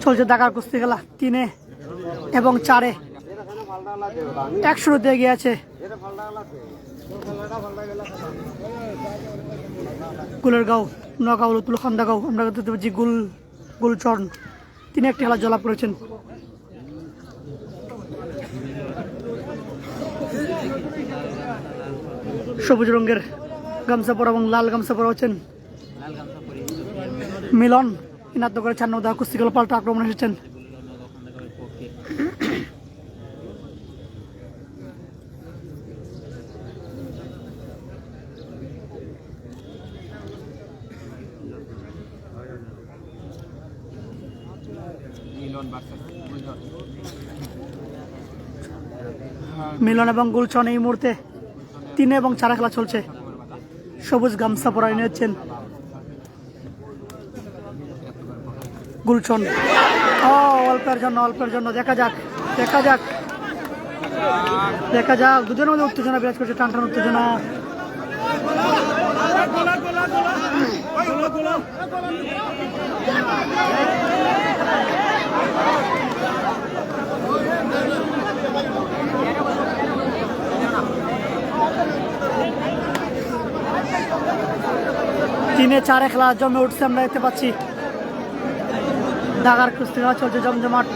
চলছে ঢাকার কুস্তি খেলা 3 এবং 4 1-0 এগিয়ে আছে। গুলেরগাঁও, নগাঁও, লতুল খান্দাগাঁও আমরা দেখতে পাচ্ছি গুলচর্ণ তিনি একটি খেলা জয়লাভ করেছেন। সবুজ রঙের গামছা পরা এবং লাল গামছা পরা হচ্ছেন মিলন। ইনাতনগরের 4 নং কুস্তি খেলা পাল্টা আক্রমণ এসেছেন। মিলন এবং গুলচন এই মুহূর্তে 3 এবং 4 খেলা চলছে। সবুজ গামছা পরা নিয়েছেন গুলচন। অল্পের জন্য দেখা যাক দুজনের মধ্যে উত্তেজনা বিরাজ করছে, টান উত্তেজনা। তিনে 4 খেলা জমে উঠছে, আমরা দেখতে পাচ্ছি। ঢাকার কুস্তি খেলা চলছে জমজমাট।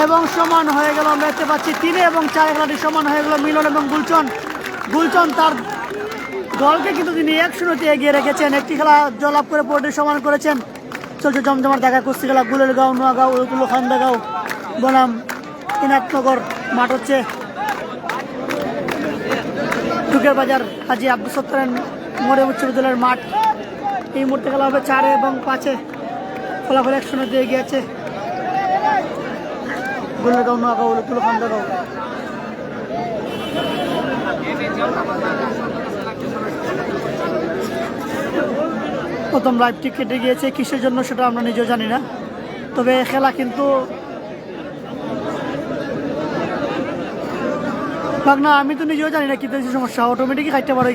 এবং সমান হয়ে গেল, আমরা দেখতে পাচ্ছি 3 এবং 4 খেলাটি সমান হয়ে গেল। মিলন এবং গুলচন তার দলকে কিন্তু তিনি 1-0 এগিয়ে রেখেছেন। একটি খেলা জয়লাভ করে পোর্টে সমান করেছেন। চলছে জমজমাট ঢাকা কুস্তি খেলা। গুলেরগাঁও, নোয়াগাঁও, লতুল খান্দাগাঁও বনাম ইনাতনগর মাঠ হচ্ছে টুকের বাজার হাজি আব্দুল সত্তার মোড়ে উচ্চ বিদ্যালয়ের মাঠ। এই মুহূর্তে খেলা হবে 4 এবং 5 ফলাফল 1-0 এগিয়ে আছে গুলেরগাঁও, নোয়াগাঁও, লতুল খান্দাগাঁও। প্রথম লাইভটি কেটে গিয়েছে, কিসের জন্য সেটা আমরা নিজেও জানি না। তবে খেলা কিন্তু না, আমি তো নিজেও জানি না কি সমস্যা। অটোমেটিক খাইতে পারে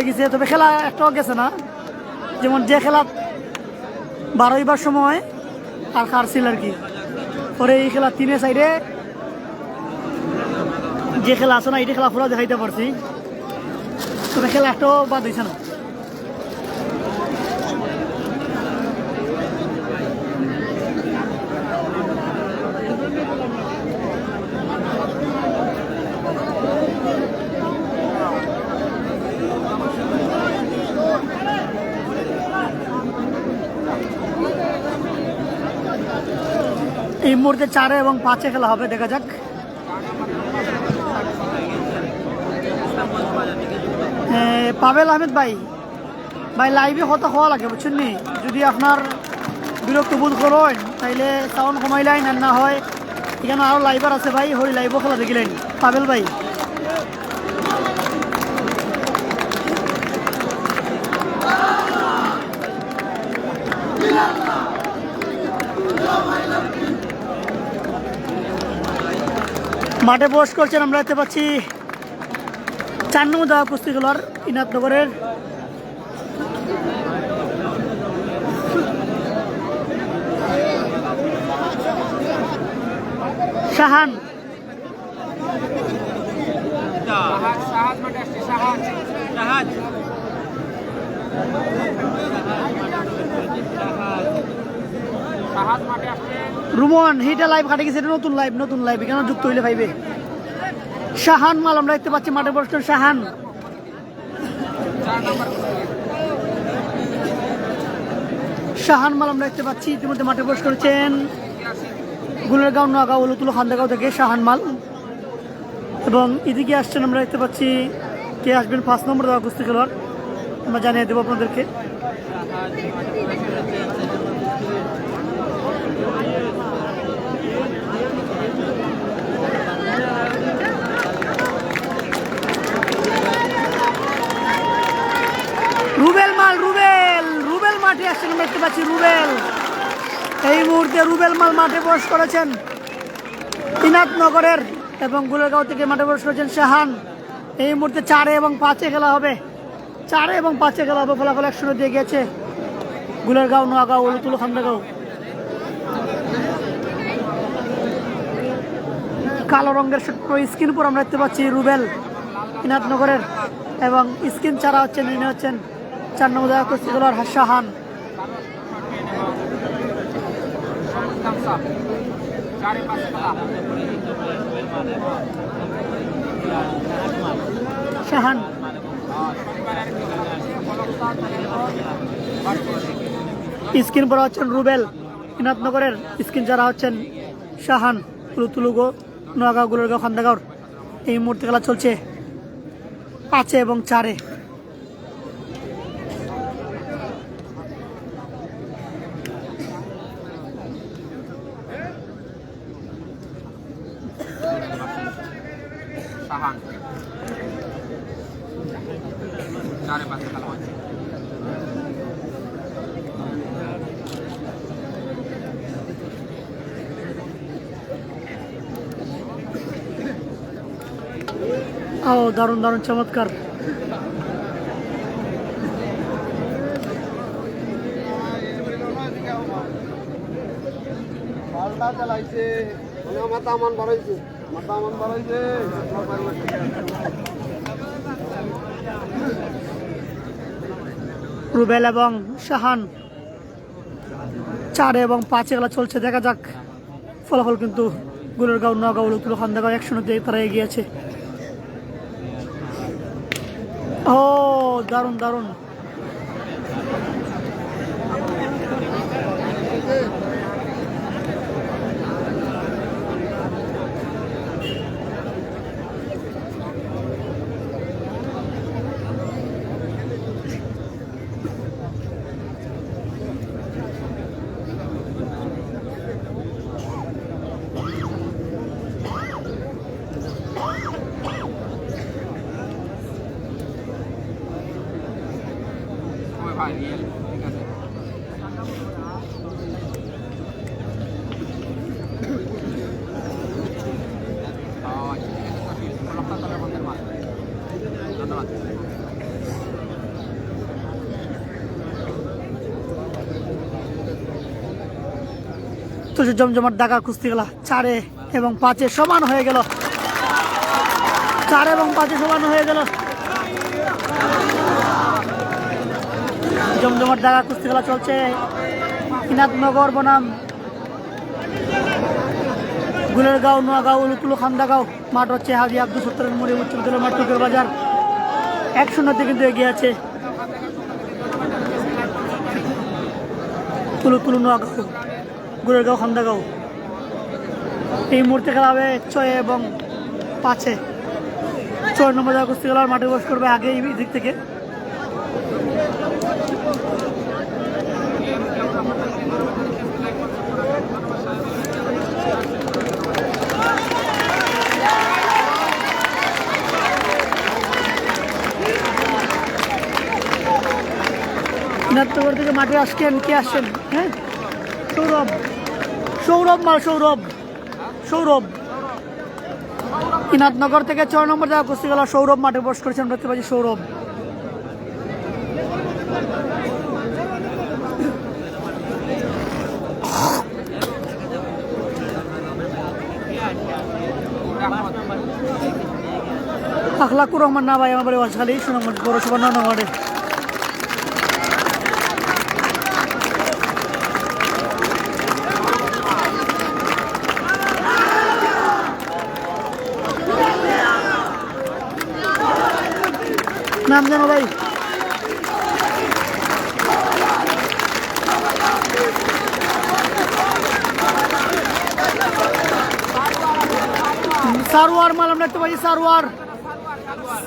গেছে, তবে খেলা একটাও গেছে না। যেমন যে খেলা 12বার সময় আর হারছিল আর কি, পরে এই খেলা 3 সাইডে যে খেলা আছে না, এইটা খেলা পুরো দেখাইতে পারছি, তবে খেলা একটাও বাদ হয়েছে না। এই মুহূর্তে 4 এবং 5 খেলা হবে, দেখা যাক। পাবেল আহমেদ ভাই লাইভে কথা হওয়া লাগে বুঝছেন নি। যদি আপনার বিরক্ত বোধ করেন তাইলে সাউন্ড কমাইলেন, আর না হয় এখানে আরো লাইভার আছে ভাই, হই লাইভও খেলা দেখিলেন পাবেল ভাই। মাঠে প্রবেশ করছেন, আমরা দেখতে পাচ্ছি 4 নং কুস্তি খেলার ইনাতনগরের শাহান। রুমন হিটা লাইভ কাটে গেছে, নতুন লাইভ এখানে যুক্ত হইলে পাইবে। শাহান মাল আমরা দেখতে পাচ্ছি মাঠে প্রবেশ করেন শাহান। শাহান মাল আমরা দেখতে পাচ্ছি ইতিমধ্যে মাঠে প্রবেশ করেছেন গুলেরগাঁও, নগাঁও, উলুতুলু, খান্দাগাঁও থেকে শাহান মাল। এবং এদিকে আসছেন আমরা দেখতে পাচ্ছি কে আসবেন 5 নম্বর দেওয়া কুস্তি খেলোয়াড়, আমরা জানিয়ে দেবো আপনাদেরকে। রুবেল মাল, রুবেল মাঠে আসছেন আমরা দেখতে পাচ্ছি রুবেল। এই মুহূর্তে রুবেল মাল মাঠে প্রবেশ করেছেন ইনাতনগরের, এবং গুলেরগাঁও থেকে মাঠে প্রবেশ করেছেন শাহান। এই মুহূর্তে 4 এবং 5 খেলা হবে, 4 এবং 5 খেলা হবে। ফলাফল 1-0 দিয়ে গেছে গুলেরগাঁও, নগাঁও, উলুতুলু, খান্দাগাঁও। কালো রঙের স্ক্রিন পর আমরা দেখতে পাচ্ছি রুবেল ইনাতনগরের, এবং স্ক্রিন ছাড়া হচ্ছেন ইনি হচ্ছেন 4 নম্বর দেওয়া কুস্তি খেলোয়াড় শাহান। শাহান স্ক্রিন পর হচ্ছেন রুবেল ইনাতনগরের, স্ক্রিন যারা হচ্ছেন শাহান, উলুতুলুগো, নগাঁও, গুলেরগাঁও, খান্দাগাঁওর। এই মুহূর্তে খেলা চলছে 5 এবং 4। ও দারুণ দারুণ চমৎকার। রুবেল এবং শাহান 4 এবং 5 খেলা চলছে, দেখা যাক ফলাফল। কিন্তু গুলেরগাঁও, নগাঁও, উলুতুলু, খান্দাগাঁও 1-0 দিয়ে তারা এগিয়ে আছে। ও দারুণ দারুণ। তো জমজমাট দাগা কুস্তি খেলা 4 এবং 5 সমান হয়ে গেল, 4 এবং 5 সমান হয়ে গেল। জমজমাট দাগা কুস্তি খেলা চলছে ইনাতনগর বনাম গুলেরগাঁও, নগাঁও, উলুতুলু, খান্দাগাঁও। মাঠ হচ্ছে হাজি আব্দুল সত্তরের মুড়ি উচ্চ বিদ্যালয় মাঠ, টুকের বাজার। 1-0 কিন্তু এগিয়ে আছে উলুতুলু, নগাঁও, গুলেরগাঁও, খান্দাগাঁও। এই মুহূর্তে খেলা হবে 6 এবং 5। 6 নম্বর জায়গা কুস্তি খেলার মাঠে বস করবে আগে এই দিক থেকে। ইনাতনগর থেকে মাঠে আসছেন, কে আসছেন? হ্যাঁ, সৌরভ মাল, সৌরভ ইনাতনগর থেকে 6 নম্বর জায়গা কুস্তি খেলা সৌরভ মাঠে বস করেছেন, দেখতে পাচ্ছি সৌরভ। আখলাকুর রহমান না ভাই, আমার বাড়ি ওয়াজখালী, সুনামগঞ্জ পৌরসভা 9 নম্বরে। নাম জানো ভাই? সারোয়ার মাল আমরা দেখতে পাচ্ছি,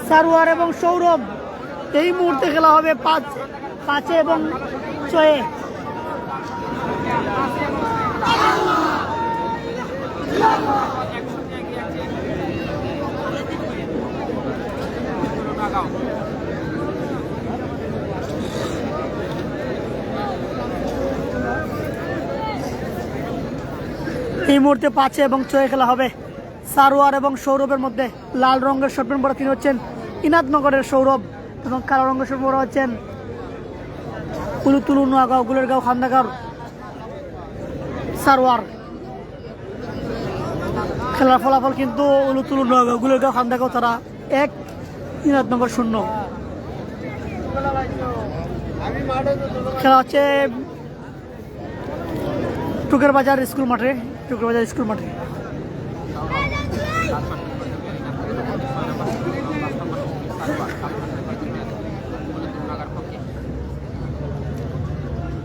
সারোয়ার এবং সৌরভ। এই মুহূর্তে খেলা হবে পাঁচে এবং ছয়ে। এই মুহূর্তে পাঁচে এবং ছয়ে খেলা হবে সারোয়ার এবং সৌরভের মধ্যে। লাল রঙের শর্ট প্যান্ট পরা তিনি হচ্ছেন ইনাদনগরের সৌরভ এবং কালো রঙের শর্ট পরা হচ্ছেন উলুতুলু নোয়াগাঁও গুলেরগাঁও খান্দাগাঁও সারোয়ার। খেলার ফলাফল কিন্তু উলুতুলু নোয়াগাঁও গুলেরগাঁও খান্দাগাঁও তারা 1, ইনাদনগর 0। খেলা হচ্ছে টুকের বাজার স্কুল মাঠে।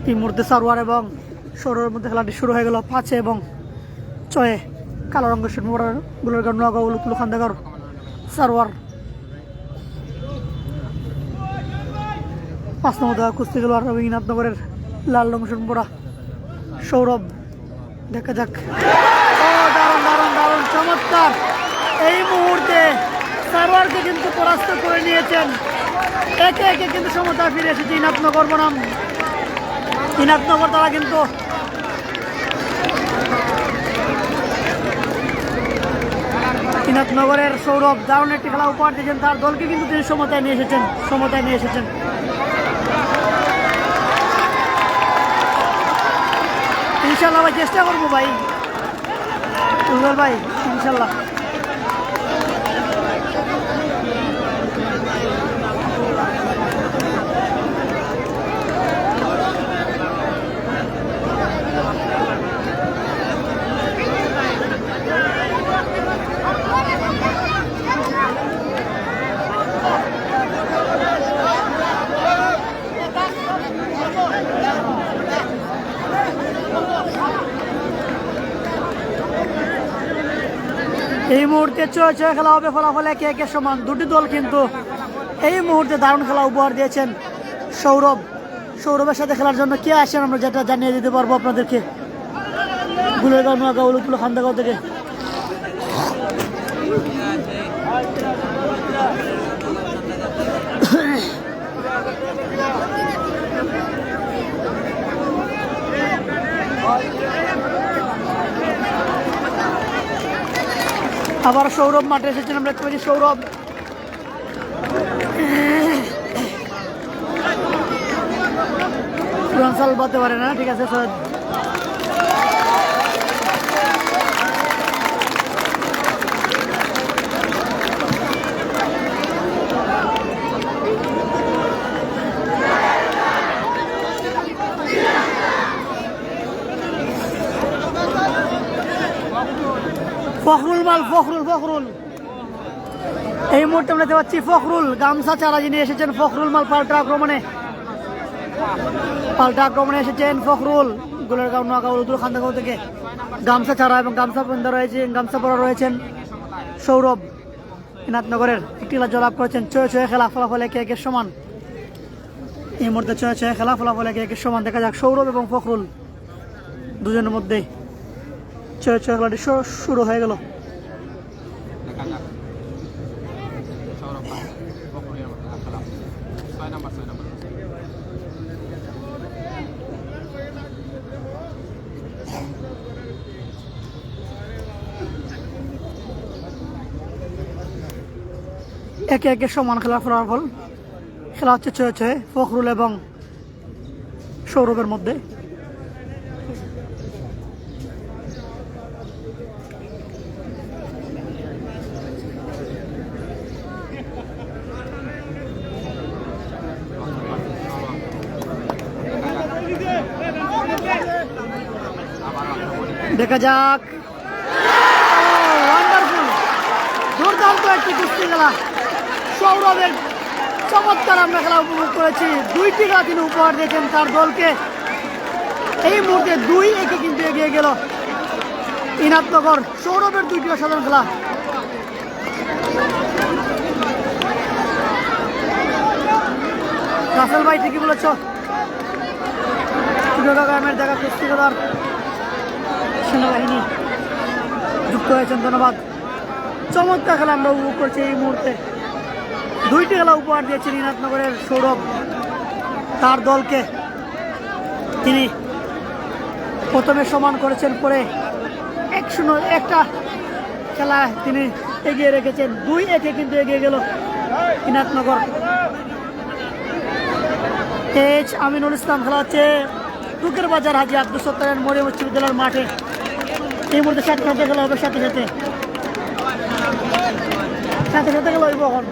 এই মুহূর্তে সারোয়ার এবং সৌরভের মধ্যে খেলাটি শুরু হয়ে গেল। পাঁচে এবং ছয়ে কালো রঙের শর্ট পরা গুলেরগাঁও নোয়াগাঁও উলুতুলু খান্দাগাঁও সারোয়ার। 5 নম্বর কুস্তি খেলোয়াড় এবং ইনাদনগরের লাল রঙের শর্ট পরা সৌরভ। দেখা যাক। দারুণ চমৎকার! এই মুহূর্তে সারোয়ারকে কিন্তু পরাস্ত করে নিয়েছেন। একে একে কিন্তু সমতা ফিরে এসেছে ইনাদনগর বনাম ইনাদনগর। তারা কিন্তু ইনাদনগরের সৌরভ দারুণ একটি খেলা উপহার দিয়েছেন। তার দলকে কিন্তু তিনি সমতায় নিয়ে এসেছেন। ইনশাল্লাহ ভাই চেষ্টা করবো ভাই, রুবেল ভাই, ইনশাল্লাহ। এই মুহূর্তে ছয় খেলা হবে, ফলাফল 1-1 সমান। দুটি দল কিন্তু এই মুহূর্তে দারুণ খেলা উপহার দিয়েছেন। সৌরভের সাথে খেলার জন্য কে আসেন আমরা যেটা জানিয়ে দিতে পারবো আপনাদেরকে। গুলেরগাঁও নোয়াগাঁও উলুতুলু খান্দাগাঁও থেকে। আবার সৌরভ মাঠে এসেছেন, আমরা দেখতে পাচ্ছি সৌরভ। সাল বলতে পারে না, ঠিক আছে সৈয়দ। ফখরুল এই মুহূর্তে আমরা দেখতে পাচ্ছি ফখরুল গামছা চারা যিনি এসেছেন। ফখরুল মাল পাল্টা আক্রমণে এসেছেন ফখরুল। গুলেরগাঁও নোয়াগাঁও উলুতুলু খান্দাগাঁও থেকে গামছা চারা এবং গামছা পরা রয়েছেন সৌরভ। ইনাদনগরের একটি জয়লাভ করেছেন। ছয় খেলা, ফলাফল 1-1 সমান। এই মুহূর্তে ছয় খেলা, ফলাফল 1-1 সমান। দেখা যাক সৌরভ এবং ফখরুল দুজনের মধ্যে ছয় খেলাটি শুরু হয়ে গেল। একে একে সমান খেলার ফলাফল। খেলা হচ্ছে ছয় ফখরুল এবং সৌরভের মধ্যে। দেখা যাক। ওয়ান্ডারফুল, দুর্দান্ত একটি কুস্তি খেলা। চমৎকার আমরা খেলা উপভোগ করেছি। 2টি খেলা তিনি উপহার দিয়েছেন তার দলকে। এই মুহূর্তে 2-1 কিন্তু এগিয়ে গেল ইনাতনগর। সৌরভের 2টি অসাধারণ খেলা। রাসেল ভাই ঠিকই বলেছ, গ্রামের দেখা কুস্তিগোদার সেনাবাহিনী যুক্ত হয়েছেন, ধন্যবাদ। চমৎকার খেলা আমরা উপভোগ করছি এই মুহূর্তে। 2টি খেলা উপহার দিয়েছেন ইনাতনগরের সৌরভ তার দলকে। তিনি প্রথমে সমান করেছেন, পরে 1-0 একটা খেলা তিনি এগিয়ে রেখেছেন। 2-1 কিন্তু এগিয়ে গেল ইনাতনগর। এইচ আমিনুল ইসলাম খেলা হচ্ছে টুকের বাজার হাজি আব্দুল সত্তারের মরিয়ম উচ্চ বিদ্যালয়ের মাঠে। এই মুহূর্তে সাথে খেলা হবে, সাথে খেলা হইব এখন।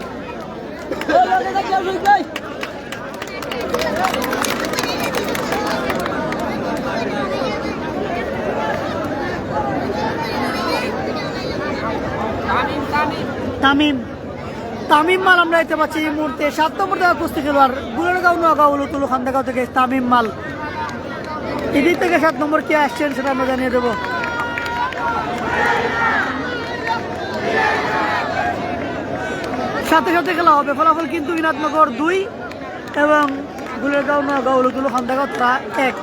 তামিম মাল আমরা দেখতে পাচ্ছি এই মুহূর্তে 7 নম্বর দেওয়া কুস্তি খেলোয়াড় গুলেরগাঁও নোয়াগাঁও উলুতুলু খান্দাগাঁও থেকে তামিম মাল। এদিক থেকে 7 নম্বর কে আসছেন সেটা আমরা জানিয়ে দেবো। সাথে খেলা হবে। ফলাফল কিন্তু ইনাতনগর 2 এবং গুলেরগাঁও নোয়াগাঁও উলুতুলু খান্দাগাঁও তারা 1।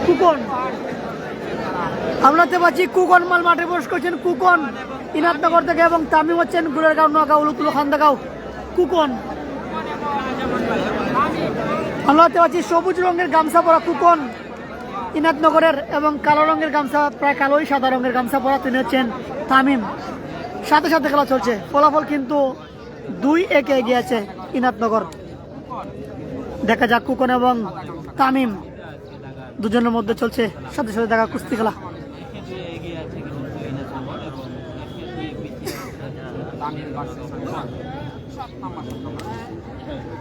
কুকন আমরা দেখতে পাচ্ছি কুকন মাল মাঠে প্রবেশ করছেন। কুকন ইনাতনগর থেকে এবং তামিম হচ্ছেন গুলেরগাঁও নোয়াগাঁও উলুতুলু খান্দাগাঁও। কুকন আমরা দেখতে পাচ্ছি সবুজ রঙের গামছা পরা কুকন ইনাতনগরের, এবং কালো রঙের গামছা, প্রায় কালোই সাদা রঙের গামছা পরা তিনি হচ্ছেন তামিম। সাথে খেলা চলছে। ফলাফল কিন্তু 2-1 এগিয়ে আছে ইনাতনগর। দেখা যাক কুকন এবং তামিম দুজনের মধ্যে চলছে সাথে দেখা কুস্তি খেলা।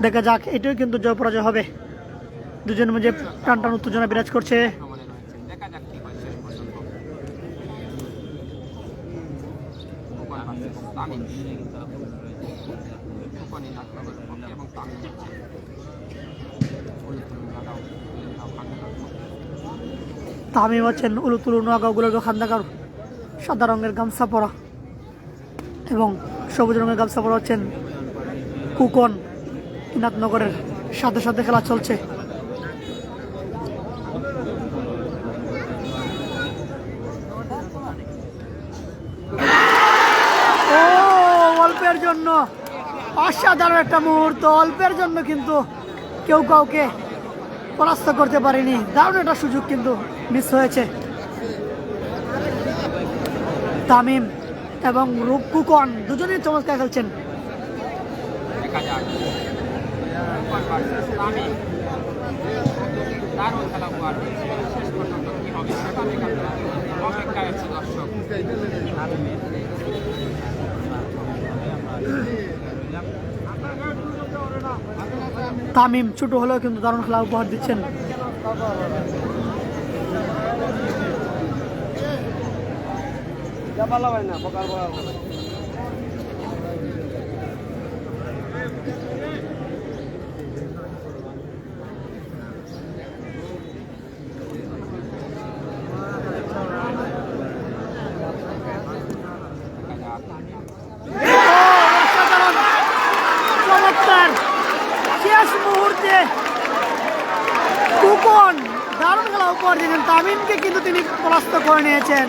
দেখা যাক, এটাও কিন্তু জয় পরাজয় হবে। দুজনের মধ্যে টান উত্তেজনা বিরাজ করছে। তামিম হচ্ছেন উলুতুলু নোয়াগাঁও গুলেরগাঁও খান্দাগাঁও সাদা রঙের গামছা পরা, এবং সবুজ রঙের গামছা পরা হচ্ছেন কুকন ইনাতনগরের। সাথে খেলা চলছে। অল্পের জন্য অসাধারণ একটা মুহূর্ত, অল্পের জন্য কিন্তু কেউ কাউকে পরাস্ত করতে পারেনি। দারুণ একটা সুযোগ কিন্তু মিস হয়েছে। তামিম এবং কুকন দুজনেই চমৎকার খেলছেন। তামিম ছোট হলেও কিন্তু দারুণ খেলা উপহার দিচ্ছেন। চমৎকার শেষ মুহূর্তে কুকন দারুণ খেলা উপহার দিয়েছেন। তামিমকে কিন্তু তিনি পরাস্ত করে নিয়েছেন।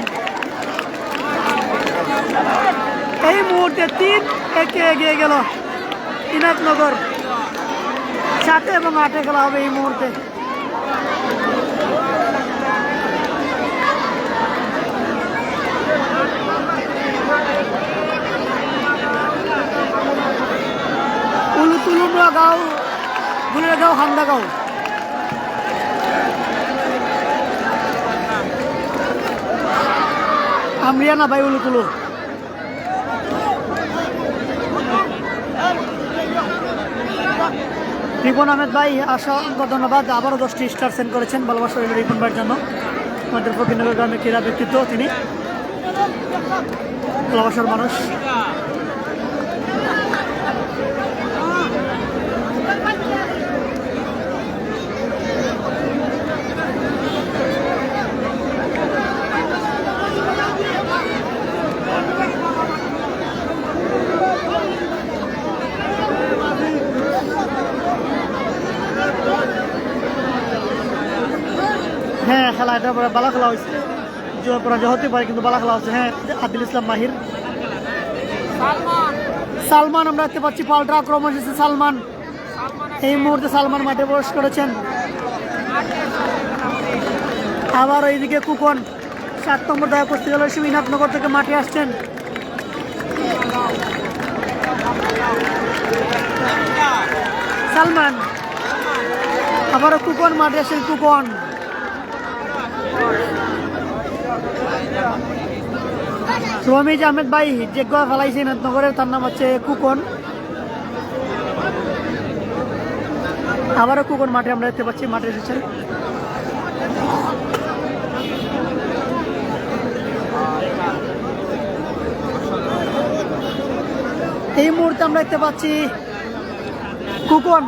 এই মুহূর্তে 3-1 এগিয়ে গেল ইনাতনগর। 7 এবং 8 খেলা হবে এই মুহূর্তে। নগাঁও গুলিয়াগাঁও হান্দাগাঁও। আমরিয়ানা ভাই উলুকুলু। রিপন আহমেদ ভাই অসংখ্য ধন্যবাদ, আবারও 10টি স্টার সেন্ড করেছেন, ভালোবাসা রইল রিপন ভাইয়ের জন্য। আমাদের ফকিরনগর গ্রামের ক্রীড়া ব্যক্তিত্ব তিনি, ভালোবাসার মানুষ। হ্যাঁ, খেলা এটা বালা খেলা হয়েছে, পরাজয় হতে পারে কিন্তু বালা খেলা হচ্ছে। হ্যাঁ, আদিল ইসলাম মাহির, সালমান আমরা দেখতে পাচ্ছি, পাল্টা আক্রমণ এসেছে সালমান। এই মুহূর্তে সালমান মাঠে প্রবেশ করেছেন। আবার এইদিকে কুকন 7 নম্বর দয়া করতে গেল, শিবনাথনগর থেকে মাঠে আসছেন। সালমান, আবারও কুকন মাঠে আসেন, কুকন। রমিজ আহমেদ ভাই যে গোয়া ফেলাইছে নাথনগরের, তার নাম হচ্ছে কুকন। আবারও কুকন মাঠে আমরা দেখতে পাচ্ছি, মাঠে এসেছেন। এই মুহূর্তে আমরা দেখতে পাচ্ছি কুকন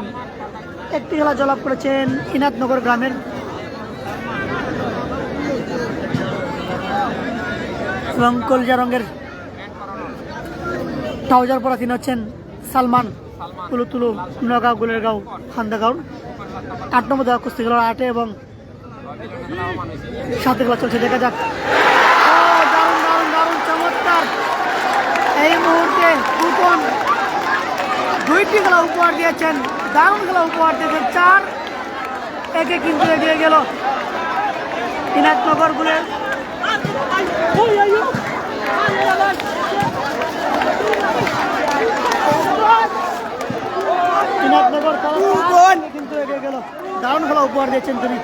একটি খেলা জয়লাভ করেছেন ইনাথনগর গ্রামের। এবং কলজা রঙের ট্রাউজার পরা তিনি হচ্ছেন সালমান, তুলু নগাঁও গুলেরগাঁও হান্দাগাঁও। 8 নম্বর দেওয়া কুস্তি খেলার 8 এবং 7 খেলা চলছে, দেখা যাক। দারুণ দারুণ দারুণ চমৎকার! এই মুহূর্তে কুকন 2টি খেলা উপহার দিয়েছেন, দারুণ খেলা উপহার দিয়েছেন। 4-1 কিন্তু এগিয়ে গেল ইনাথনগর গুলের। কিন্তু এগিয়ে গেল, দারুণ খেলা উপহার দিয়েছেন তিনি।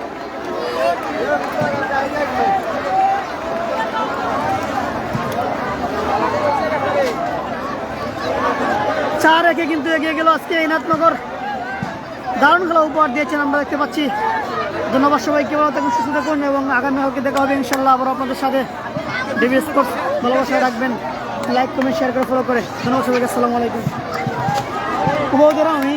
4-1 কিন্তু এগিয়ে গেল আজকে ইনাথনগর। দারুণ খেলা উপহার দিয়েছেন আমরা দেখতে পাচ্ছি। ধন্যবাদ সবাইকে, ভালো থাকুন, সুস্থ থাকুন এবং আগামী কালকে দেখা হবে ইনশাল্লাহ আবার আপনাদের সাথে। ডিবি স্পোর্টস ভালোবাসায় রাখবেন, লাইক কমেন্ট শেয়ার করে ফলো করে। ধন্যবাদ সবাইকে, আসসালামু আলাইকুম। আমি